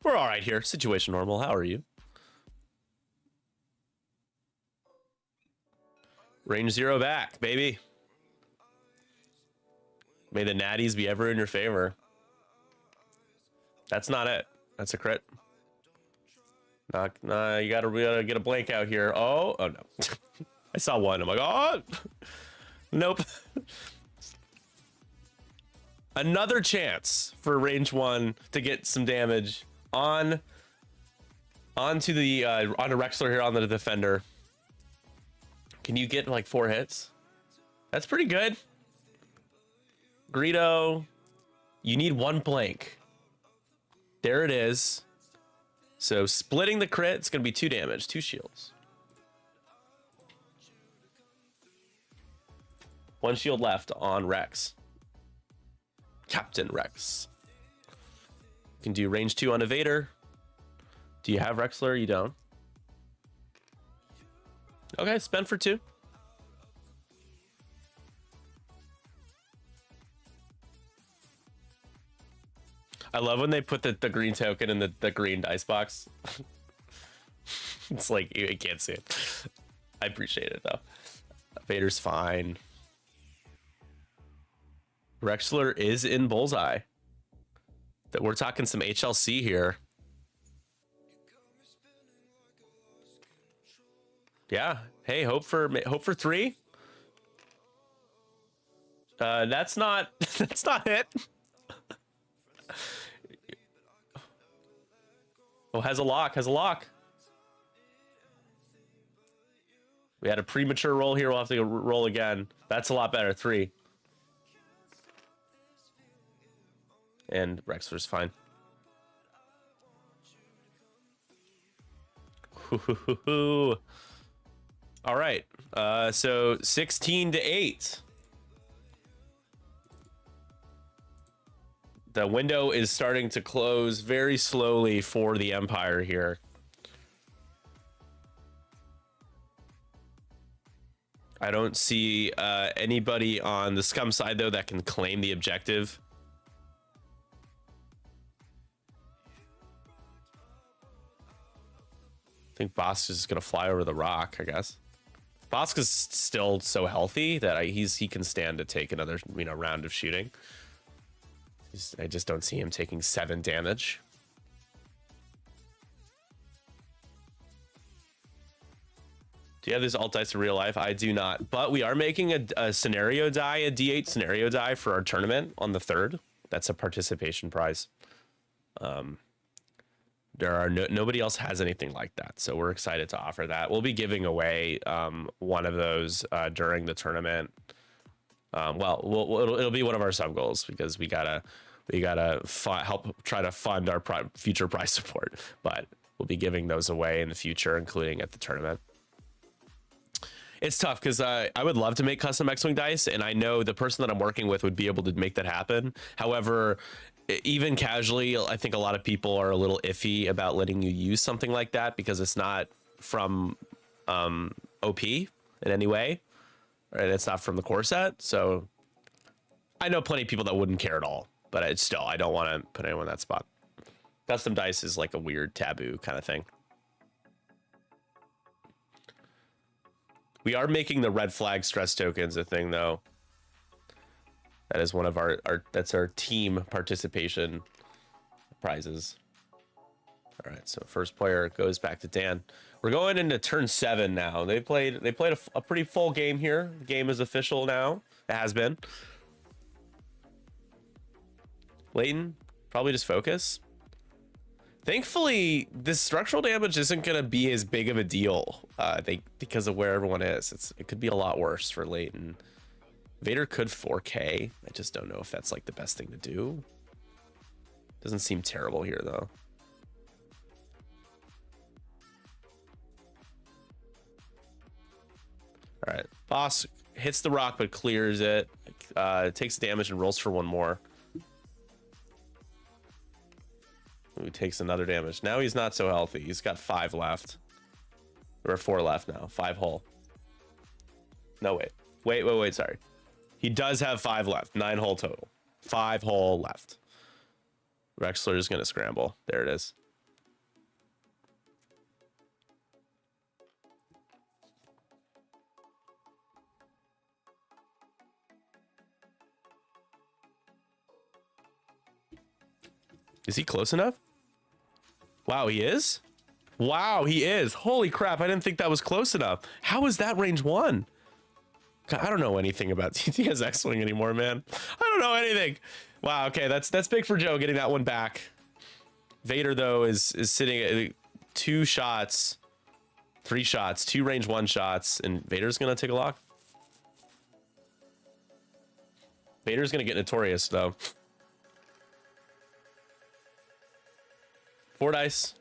We're all right here. Situation normal. How are you? Range 0 back, baby. May the natties be ever in your favor. That's not it. That's a crit. Nah, we gotta get a blank out here. Oh no. I saw one. I'm like, oh, nope. Another chance for range 1 to get some damage onto Rexler here on the defender. Can you get like 4 hits? That's pretty good. Greedo, you need 1 blank. There it is. So splitting the crit, it's gonna be 2 damage, 2 shields. 1 shield left on Rex. Captain Rex. You can do range 2 on Evader. Do you have Rexler? You don't. Okay, spend for 2. I love when they put the green token in the green dice box. It's like, you can't see it. I appreciate it, though. Vader's fine. Rexler is in bullseye. That we're talking some HLC here. Yeah. Hey, hope for 3. That's not it. Oh, has a lock. We had a premature roll here. We'll have to roll again. That's a lot better. 3. And Rexler's fine. All right. So 16-8. The window is starting to close very slowly for the Empire here. I don't see anybody on the Scum side, though, that can claim the objective. I think Bosk is just going to fly over the rock, I guess. Bosk is still so healthy that he can stand to take another round of shooting. I just don't see him taking 7 damage. Do you have this alt dice in real life? I do not, but we are making a scenario die, a D8 scenario die for our tournament on the 3rd. That's a participation prize. There are nobody else has anything like that, so we're excited to offer that. We'll be giving away one of those during the tournament. It'll be one of our sub goals because we gotta help try to fund our future prize support, but we'll be giving those away in the future, including at the tournament. It's tough because I would love to make custom X-Wing dice, and I know the person that I'm working with would be able to make that happen. However, even casually, I think a lot of people are a little iffy about letting you use something like that because it's not from OP in any way, and it's not from the core set. So I know plenty of people that wouldn't care at all, but it's still, I don't want to put anyone in that spot. Custom dice is like a weird taboo kind of thing. We are making the red flag stress tokens a thing, though. That is one of that's our team participation prizes. All right, so first player goes back to Dan. We're going into turn 7 now. They played a pretty full game here. The game is official now. It has been. Leighton, probably just focus. Thankfully, this structural damage isn't going to be as big of a deal because of where everyone is. It could be a lot worse for Leighton. Vader could 4K. I just don't know if that's like the best thing to do. Doesn't seem terrible here, though. All right. Boss hits the rock but clears it. Takes damage and rolls for 1 more. Ooh, takes another damage. Now he's not so healthy. He's got 5 left. Or 4 left now. 5 hull. No, wait, sorry. He does have 5 left. 9 hull total. 5 hull left. Rexler is going to scramble. There it is. Is he close enough? Wow, he is? Wow, he is. Holy crap, I didn't think that was close enough. How is that range 1? God, I don't know anything about TTS X-Wing anymore, man. I don't know anything. Wow, okay, that's big for Joe getting that one back. Vader, though, is sitting at 2 shots, 3 shots, 2 range 1 shots, and Vader's going to take a lock. Vader's going to get notorious, though. 4 dice.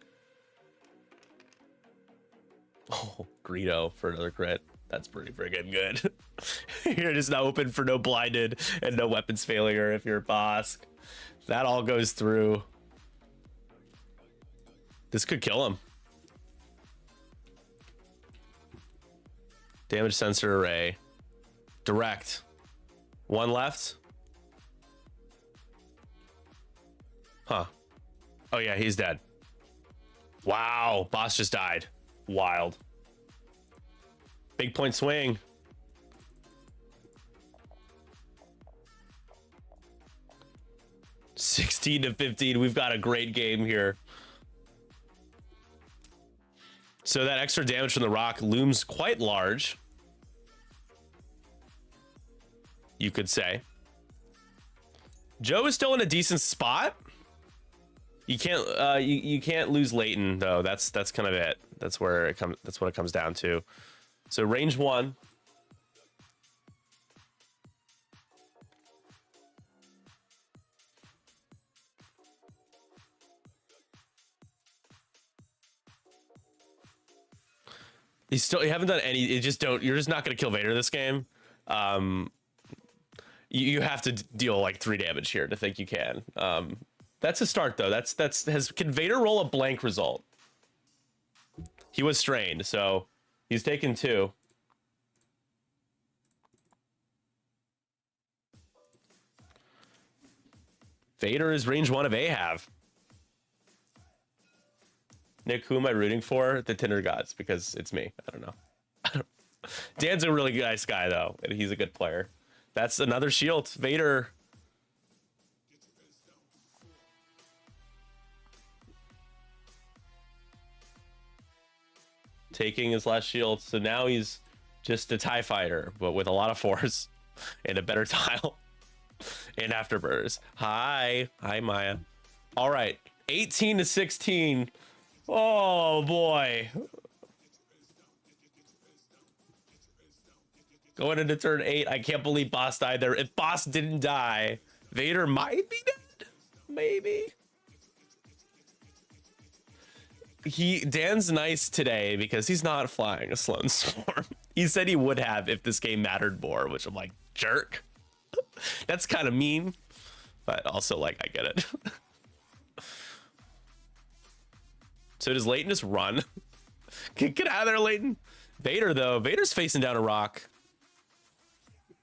Oh, Greedo for another crit. That's pretty friggin' good. You're just not open for no blinded and no weapons failure if you're Bosk. That all goes through. This could kill him. Damage sensor array. Direct. 1 left. Huh. Oh yeah, he's dead. Wow, boss just died. Wild. Big point swing. $16-15. We've got a great game here. So that extra damage from the rock looms quite large, you could say. Joe is still in a decent spot. You can't you can't lose Leighton though. That's kind of it. That's where it comes. That's what it comes down to. So range 1. You haven't done any. You're just not going to kill Vader this game. You have to deal like 3 damage here to think you can. That's a start though. Can Vader roll a blank result? He was strained, so he's taken 2. Vader is range 1 of Ahab. Nick, who am I rooting for? The Tinder gods, because it's me. I don't know. Dan's a really nice guy though, and he's a good player. That's another shield. Vader. Taking his last shield, so now he's just a TIE fighter, but with a lot of force and a better tile and afterburners. Hi Maya. All right, 18-16. Oh boy, going into turn 8. I can't believe Boss died there. If Boss didn't die, Vader might be dead. Maybe. Dan's nice today because he's not flying a Sloan Swarm. He said he would have if this game mattered more, which I'm like, jerk. That's kind of mean, but also like I get it. So does Leighton just run? Get out of there, Leighton. Vader though, Vader's facing down a rock.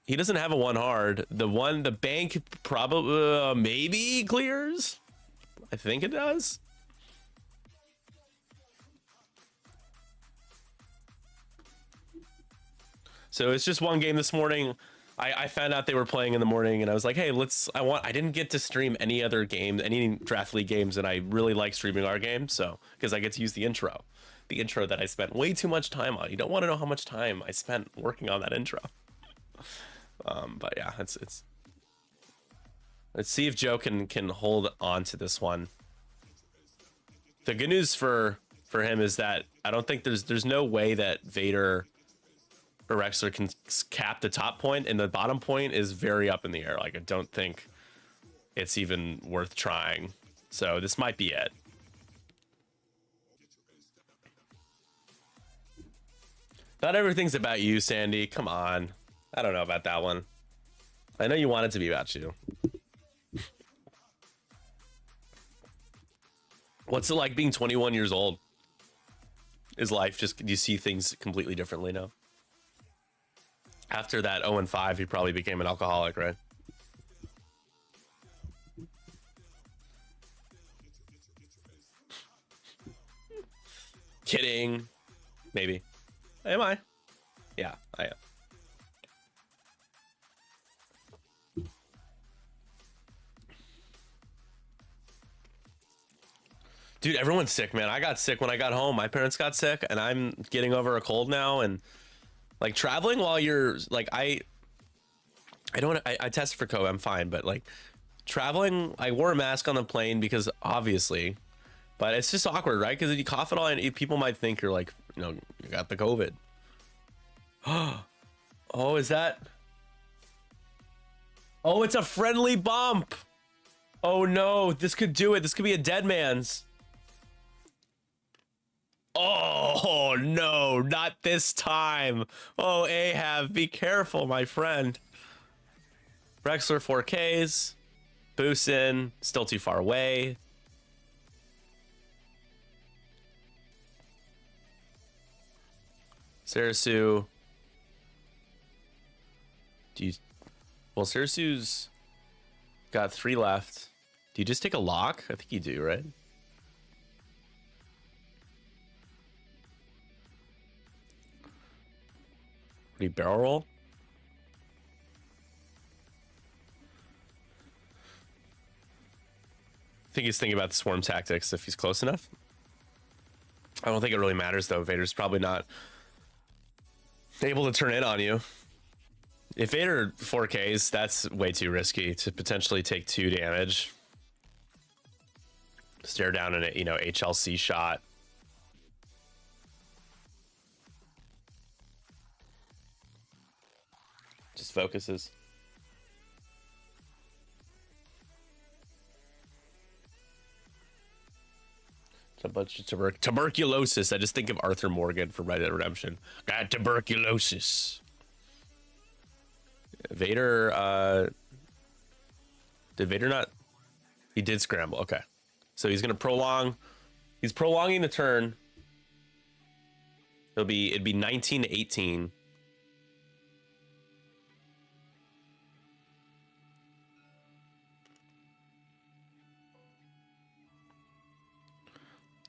He doesn't have a 1 hard. The bank probably maybe clears. I think it does. So it's just 1 game this morning. I found out they were playing in the morning and I was like, hey, I didn't get to stream any other game, any Draft League games, and I really like streaming our game, so because I get to use the intro that I spent way too much time on. You don't want to know how much time I spent working on that intro. But yeah, it's let's see if Joe can hold on to this one. The good news for him is that I don't think there's no way that Vader or Rexler can cap the top point, and the bottom point is very up in the air. Like I don't think it's even worth trying. So this might be it. Not everything's about you, Sandy. Come on. I don't know about that one. I know you want it to be about you. What's it like being 21 years old? Is life just, do you see things completely differently now? After that 0-5, he probably became an alcoholic, right? Kidding. Maybe. Am I? Yeah, I am. Dude, everyone's sick, man. I got sick when I got home. My parents got sick, and I'm getting over a cold now. And like traveling while you're like, I tested for COVID. I'm fine, but like traveling, I wore a mask on the plane because obviously, but it's just awkward, right? Because if you cough it all, and people might think you're like, you know, you got the COVID. Oh, is that? Oh, it's a friendly bump. Oh no, this could do it. This could be a dead man's. Oh no, not this time. Oh, Ahab, be careful, my friend. Rexler 4Ks. Boosin, still too far away. Sarasu. Do you... Well, Sarasu's got 3 left. Do you just take a lock? I think you do, right? Do you barrel roll? I think he's thinking about the swarm tactics if he's close enough. I don't think it really matters, though. Vader's probably not able to turn in on you. If Vader 4Ks, that's way too risky to potentially take 2 damage. Stare down in a, you know, HLC shot. Just focuses. A bunch of tuberculosis. I just think of Arthur Morgan from Red Dead Redemption. Got tuberculosis. Vader, did Vader not? He did scramble. Okay. So he's going to prolong. He's prolonging the turn. It'd be 19 to 18.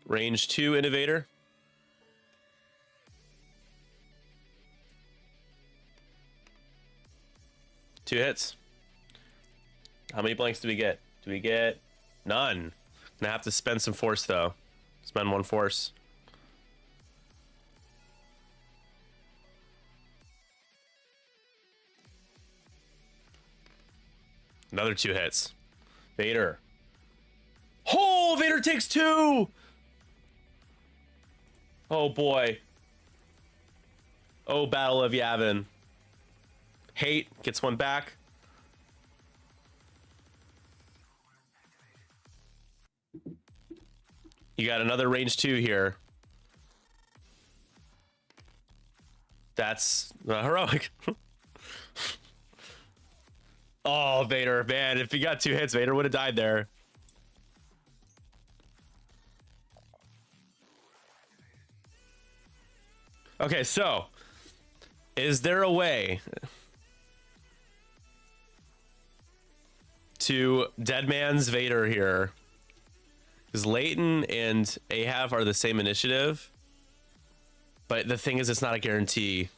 Range 2 innovator. Two hits. How many blanks do we get? Do we get none? Gonna have to spend some force though. Spend 1 force. Another 2 hits. Vader. Oh, Vader takes 2. Oh boy. Oh, Battle of Yavin. Hate gets 1 back. You got another range 2 here. That's heroic. Oh, Vader, man, if he got 2 hits, Vader would have died there. Okay, so is there a way to Dead Man's Vader here? Because Leighton and Ahab are the same initiative, but the thing is, it's not a guarantee.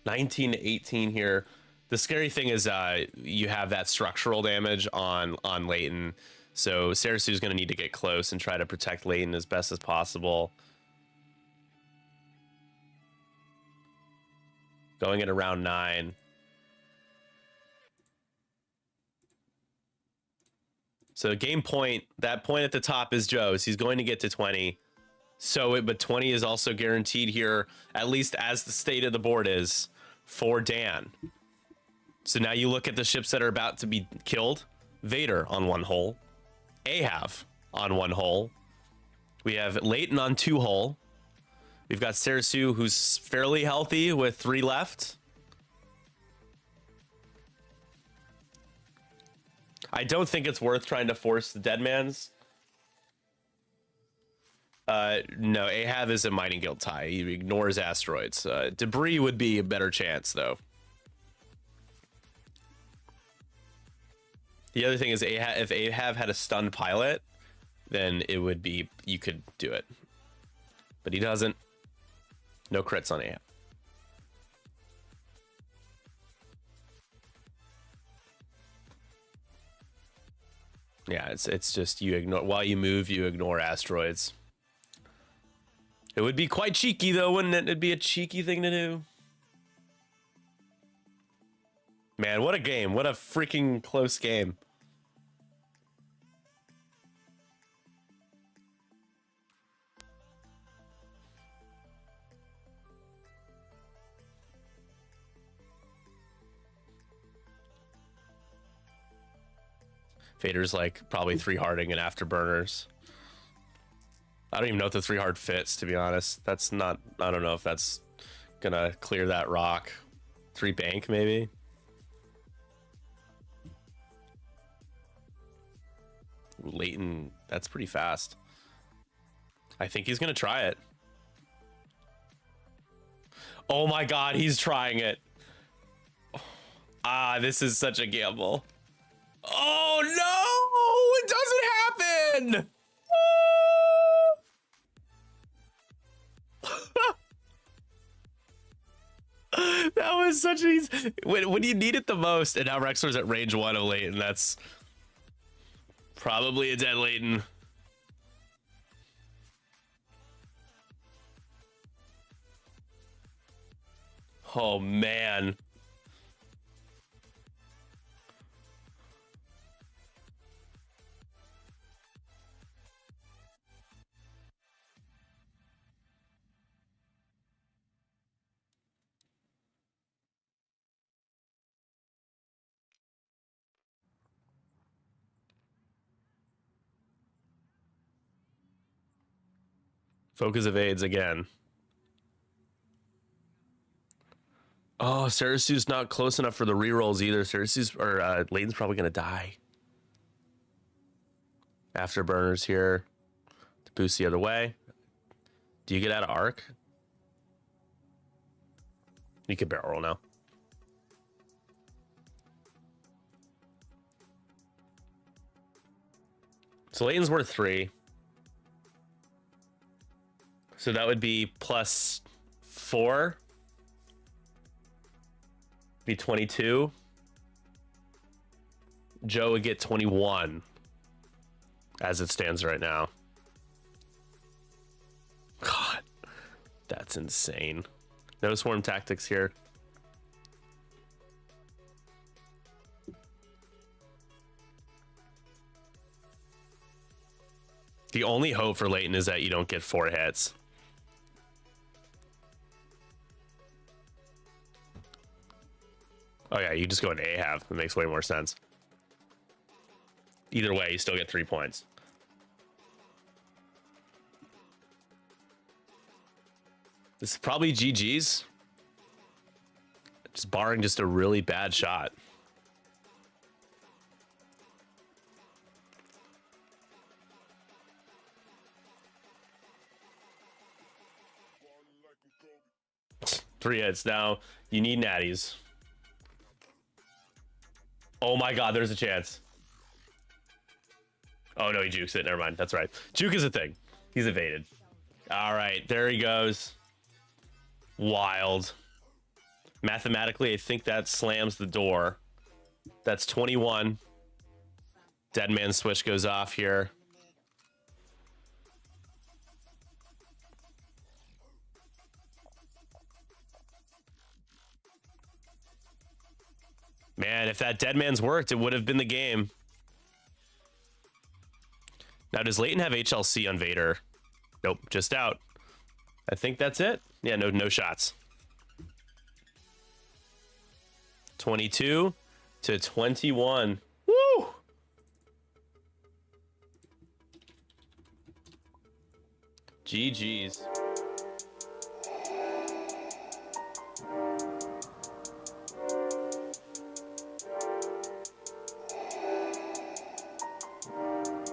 19 to 18 here. The scary thing is you have that structural damage on Leighton. So Sarasu's going to need to get close and try to protect Leighton as best as possible. Going at around 9. So game point, that point at the top is Joe's. He's going to get to 20. So, but 20 is also guaranteed here, at least as the state of the board is, for Dan. So now you look at the ships that are about to be killed. Vader on 1 hull. Ahab on 1 hull. We have Leighton on 2 hull. We've got Sarasu, who's fairly healthy with 3 left. I don't think it's worth trying to force the Deadman's. No, Ahab is a mining guild tie. He ignores asteroids. Debris would be a better chance, though. The other thing is, if Ahab had a stunned pilot, then it would be, you could do it. But he doesn't. No crits on Ahab. Yeah, it's just you ignore, while you move, you ignore asteroids. It would be quite cheeky, though, wouldn't it? It'd be a cheeky thing to do. Man, what a game. What a freaking close game. Vader's like probably 3-harding and afterburners. I don't even know if the 3-hard fits, to be honest. That's not, I don't know if that's gonna clear that rock. 3 bank, maybe? Leighton, that's pretty fast. I think he's gonna try it. Oh my god, he's trying it. Ah, this is such a gamble. Oh no, it doesn't happen. That was such a, when you need it the most, and now Rexor's at range 1 of Leighton. That's probably a dead Leighton. Oh man. Focus evades again. Oh, Sarasu's not close enough for the rerolls either. Sarasu's, or Leighton's probably gonna die. Afterburners here to boost the other way. Do you get out of arc? You can barrel roll now. So Leighton's worth 3. So that would be +4. Be 22. Joe would get 21 as it stands right now. God, that's insane. No swarm tactics here. The only hope for Leighton is that you don't get 4 hits. Oh yeah, you just go into Ahab. It makes way more sense. Either way, you still get 3 points. This is probably GG's. Just barring just a really bad shot. Three hits. Now you need natties. Oh my god, there's a chance. Oh no, he jukes it. Never mind. That's right. Juke is a thing. He's evaded. All right, there he goes. Wild. Mathematically, I think that slams the door. That's 21. Dead man switch goes off here. Man, if that dead man's worked, it would have been the game. Now, does Leighton have HLC on Vader? Nope, just out. I think that's it. Yeah, no shots. 22 to 21. Woo! GG's.